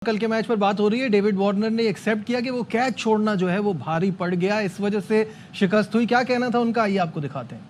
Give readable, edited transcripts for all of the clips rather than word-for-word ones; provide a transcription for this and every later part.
कल के मैच पर बात हो रही है। डेविड वार्नर ने एक्सेप्ट किया कि वो कैच छोड़ना जो है वो भारी पड़ गया, इस वजह से शिकस्त हुई। क्या कहना था उनका, आइए आपको दिखाते हैं।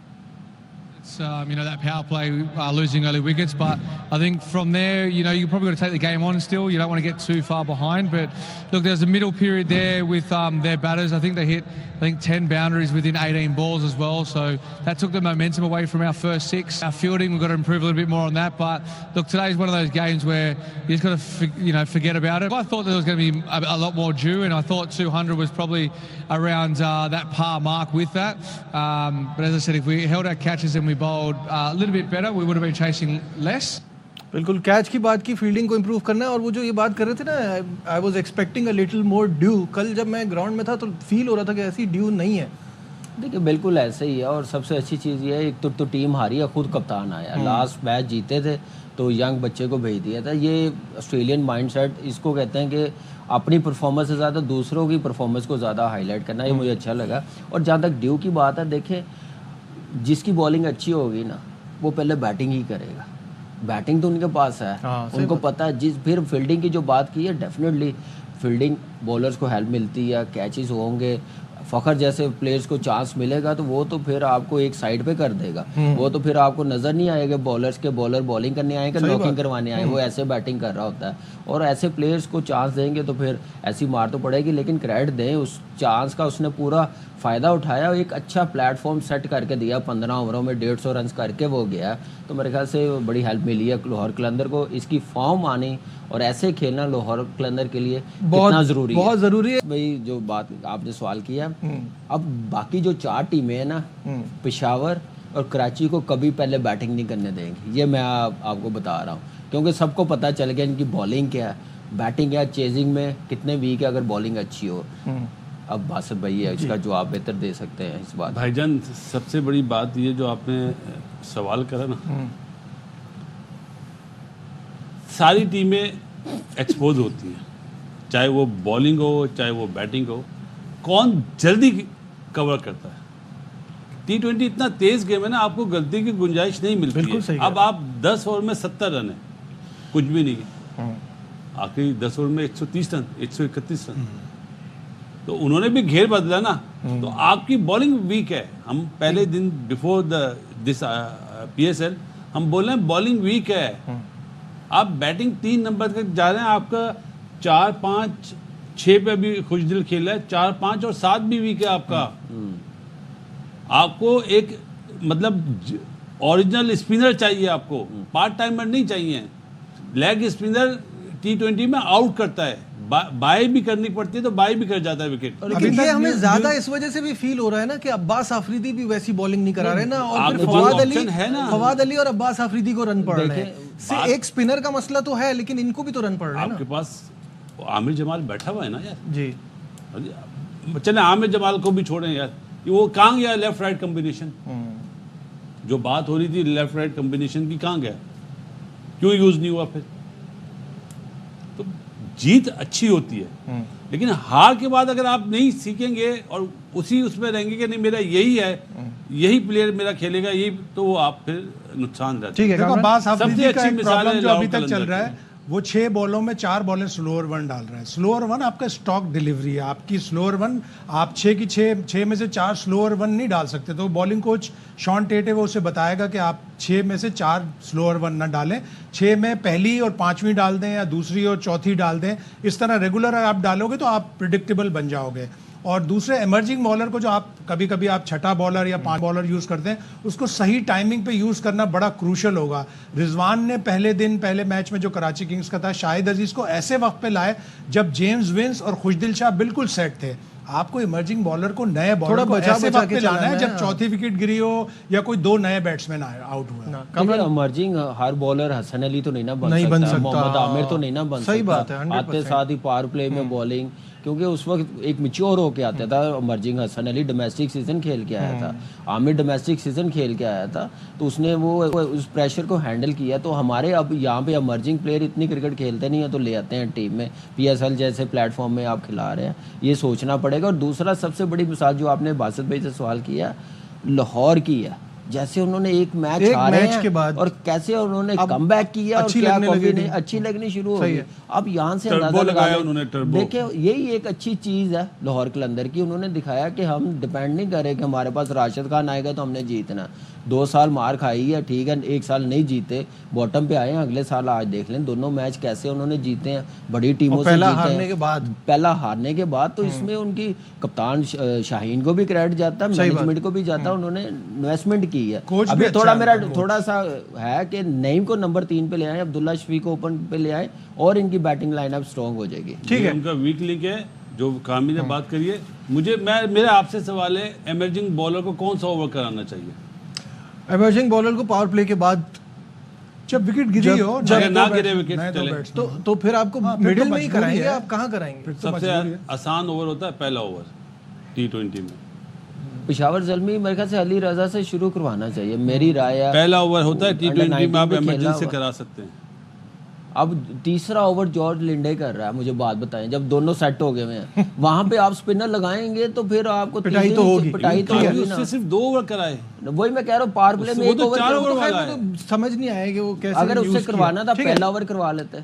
That power play, losing early wickets, but I think from there, you probably got to take the game on still. You don't want to get too far behind. But look, there's a middle period there with their batters. I think they hit 10 boundaries within 18 balls as well. So that took the momentum away from our first six. Our fielding, we've got to improve a little bit more on that. But look, today's one of those games where you just got to forget about it. I thought there was going to be a lot more due, and I thought 200 was probably around that par mark with that. But as I said, if we held our catches and we bowled a little bit better, we would have been chasing less. बिल्कुल catch की बात की, fielding को improve करना है। और वो जो ये बात कर रहे थे ना, I was expecting a little more due. कल जब मैं ग्राउंड में था तो फील हो रहा था कि ऐसी ड्यू नहीं है। देखिए बिल्कुल ऐसे ही है। और सबसे अच्छी चीज़ ये है, एक तो टीम हारी है, खुद कप्तान आया, लास्ट मैच जीते थे तो यंग बच्चे को भेज दिया था। ये ऑस्ट्रेलियन माइंडसेट, इसको कहते हैं कि अपनी परफॉर्मेंस से ज़्यादा दूसरों की परफॉर्मेंस को ज़्यादा हाईलाइट करना, ये मुझे अच्छा लगा। और जहाँ तक ड्यू की बात है, देखें जिसकी बॉलिंग अच्छी होगी ना वो पहले बैटिंग ही करेगा। बैटिंग तो उनके पास है, उनको पता है। फिर फील्डिंग की जो बात की है, डेफिनेटली फील्डिंग बॉलर्स को हेल्प मिलती है, कैचेस होंगे, फ़खर जैसे प्लेयर्स को चांस मिलेगा तो वो तो फिर आपको एक साइड पे कर देगा। वो तो फिर आपको नज़र नहीं आएगा बॉलर्स के बॉलर बॉलिंग करने आएंगे, नॉकिंग करवाने आए, वो ऐसे बैटिंग कर रहा होता है। और ऐसे प्लेयर्स को चांस देंगे तो फिर ऐसी मार तो पड़ेगी, लेकिन क्रेडिट दें उस चांस का, उसने पूरा फ़ायदा उठाया, एक अच्छा प्लेटफॉर्म सेट करके दिया। 15 ओवरों में 150 रन करके वो गया, तो मेरे ख्याल से बड़ी हेल्प मिली है लाहौर कलंदर को। इसकी फॉर्म आनी और ऐसे खेलना लाहौर कलंदर के लिए कितना ज़रूरी है, बहुत ज़रूरी है। भाई जो बात आपने सवाल किया, अब बाकी जो 4 टीमें हैं ना, पेशावर और कराची को कभी पहले बैटिंग नहीं करने देंगे, ये मैं आपको बता रहा हूँ। क्योंकि सबको पता चल गया इनकी बॉलिंग क्या है, बैटिंग क्या, चेजिंग में कितने वीक है अगर बॉलिंग अच्छी हो। अब बासित भाई है, इसका जवाब बेहतर दे सकते हैं इस बात। भाईजान सबसे बड़ी बात ये जो आपने सवाल करा ना, सारी टीमें एक्सपोज होती हैं, चाहे वो बॉलिंग हो चाहे वो बैटिंग हो। कौन जल्दी कवर करता है? T20 इतना तेज गेम है ना, आपको गलती की गुंजाइश नहीं मिलती है। अब आप 10 ओवर में 70 रन है, कुछ भी नहीं। आखिरी 10 ओवर में 130 रन, 131 रन, तो उन्होंने भी घेर बदला ना। तो आपकी बॉलिंग वीक है। हम पहले दिन बिफोर दिस PSL हम बोल रहे हैं बॉलिंग वीक है। आप बैटिंग 3 नंबर तक जा रहे हैं, आपका 4, 5, 6 पे भी खुशदिल खेला है, 4, 5 और 7 भी वीक है आपका। आपको एक मतलब ओरिजिनल स्पिनर चाहिए, आपको पार्ट टाइमर नहीं चाहिए। लेग स्पिनर T20 में आउट करता है, बाय भी करनी पड़ती है तो बाय भी कर जाता है विकेट। लेकिन ये हमें ज्यादा इस वजह से भी फील हो रहा है ना कि अब्बास आफरीदी भी वैसी बॉलिंग नहीं करा रहे ना, और फिर फवाद अली और अब्बास आफरीदी को रन पड़ रहे हैं। एक स्पिनर का मसला तो है, लेकिन इनको भी तो रन पड़ रहे हैं। आपके पास आमिर जमाल बैठा हुआ है ना यार जी। चले आमिर जमाल को भी छोड़ें यार, वो कहाँ गया लेफ्ट राइट कॉम्बिनेशन? जो बात हो रही थी लेफ्ट राइट कॉम्बिनेशन की, कहाँ गया? क्यों यूज नहीं हुआ? फिर तो जीत अच्छी होती है, लेकिन हार के बाद अगर आप नहीं सीखेंगे और उसी उसमें रहेंगे कि नहीं मेरा यही है, यही प्लेयर मेरा खेलेगा, यही, तो आप फिर नुकसान रहते हैं। ठीक है, अब्बास आफरीदी का एक प्रॉब्लम जो अभी तक चल रहा है, वो 6 बॉलों में 4 बॉलें स्लोअर 1 डाल रहा है। स्लोअर 1 आपका स्टॉक डिलीवरी है, आपकी स्लोअर 1 आप 6 में से 4 स्लोअर 1 नहीं डाल सकते। तो बॉलिंग कोच शॉन टेटे वो उसे बताएगा कि आप 6 में से 4 स्लोअर 1 ना डालें, 6 में पहली और 5वीं डाल दें या दूसरी और चौथी डाल दें। इस तरह रेगुलर आप डालोगे तो आप प्रिडिक्टेबल बन जाओगे। और दूसरे इमर्जिंग बॉलर को जो आप कभी आप छठा बॉलर या 5 बॉलर यूज़ करते हैं, उसको सही टाइमिंग पे यूज़ करना बड़ा क्रूशल होगा। रिजवान ने पहले मैच में जो कराची किंग्स का था, शाहिद अजीज़ को ऐसे वक्त पे लाए जब जेम्स विंस और खुशदिल शाह बिल्कुल सेट थे। आपको इमर्जिंग बॉलर को, नए बॉलर को ऐसे वक्त पे लाना है जब चौथी विकेट गिरी हो या कोई 2 नए बैट्समैन आउट हुए। इमर्जिंग हर बॉलर हसन अली तो नहीं ना बन सकता, मोहम्मद आमिर तो नहीं ना बन सकता। सही बात है, आते साथ ही पावर प्ले में बॉलिंग, क्योंकि उस वक्त एक मैच्योर होके आता था emerging. Hasan Ali domestic season खेल के आया था, आमिर डोमेस्टिक सीजन खेल के आया था, तो उसने वो उस प्रेशर को हैंडल किया। तो हमारे अब यहाँ पे इमर्जिंग प्लेयर इतनी क्रिकेट खेलते नहीं है, तो ले आते हैं टीम में। PSL जैसे प्लेटफॉर्म में आप खिला रहे हैं, ये सोचना पड़ेगा। और दूसरा सबसे बड़ी मिसाल जो आपने बासित भाई से सवाल किया, लाहौर की है। जैसे उन्होंने एक मैच एक हारे मैच हैं के बाद और कैसे उन्होंने अब कमबैक किया और अच्छी क्या लगने लगी कॉम्बिनेशन टीम। अच्छी लगनी शुरू हो सही गई। है। अब यहाँ से टर्बो अंदाजा लगाया लगा लें। उन्होंने, टर्बो। देखिए यही एक अच्छी चीज़ है लाहौर कलंदर की, उन्होंने दिखाया कि हम डिपेंड नहीं कर रहे कि हमारे पास राशिद खान आएगा तो हमने जीतना। 2 साल मार खाई है, ठीक है, 1 साल नहीं जीते, बॉटम पे आए हैं, अगले साल आज देख लें दोनों मैच कैसे उन्होंने जीते हैं, बड़ी टीमों और से पहला जीते हारने हैं। के बाद पहला हारने के बाद तो इसमें उनकी कप्तान शाहीन को भी क्रेडिट जाता है, मैनेजमेंट को भी जाता है, उन्होंने इन्वेस्टमेंट की है। कोच भी अभी अच्छा थोड़ा है मेरा उनका, थोड़ा सा है कि नईम को नंबर 3 पे ले आए, अब्दुल्ला शफीक को ओपन पे ले आए और इनकी बैटिंग लाइनअप स्ट्रॉन्ग हो जाएगी। ठीक है। उनका वीक लिंक है जो कामी ने बात करी है। मेरा आपसे सवाल है, एमर्जिंग बॉलर को कौन सा ओवर कराना चाहिए? इमर्जिंग बॉलर को पावर प्ले के बाद जब विकेट गिरी हो, अगर ना गिरे विकेट चले तो फिर आपको हाँ, फिर मिडिल तो में ही मजबूरी कराएंगे, है। आप कहाँ कराएंगे? सबसे आसान ओवर होता है पहला ओवर T20 में। पेशावर जल्मी मेरे ख्याल से अली रजा से शुरू करवाना चाहिए, मेरी राय है। पहला ओवर होता है Under T20 में, आप 19 में इमरजेंसी खेला करा सकते हैं। अब तीसरा ओवर जॉर्ज लिंडे कर रहा है, मुझे बात बताएं, जब दोनों सेट हो गए हैं वहां पे आप स्पिनर लगाएंगे तो फिर आपको पिटाई तो होगी। पिटाई तो होगी ना। उससे सिर्फ 2 ओवर कराए। वही मैं कह रहा हूँ, पावर प्ले में वो 1 तो ओवर 4 ओवर तो खैर वाला वो है। तो समझ नहीं आया कि वो कैसे अगर use उससे किया। करवाना था ठीक है। पहला ओवर करवा लेते।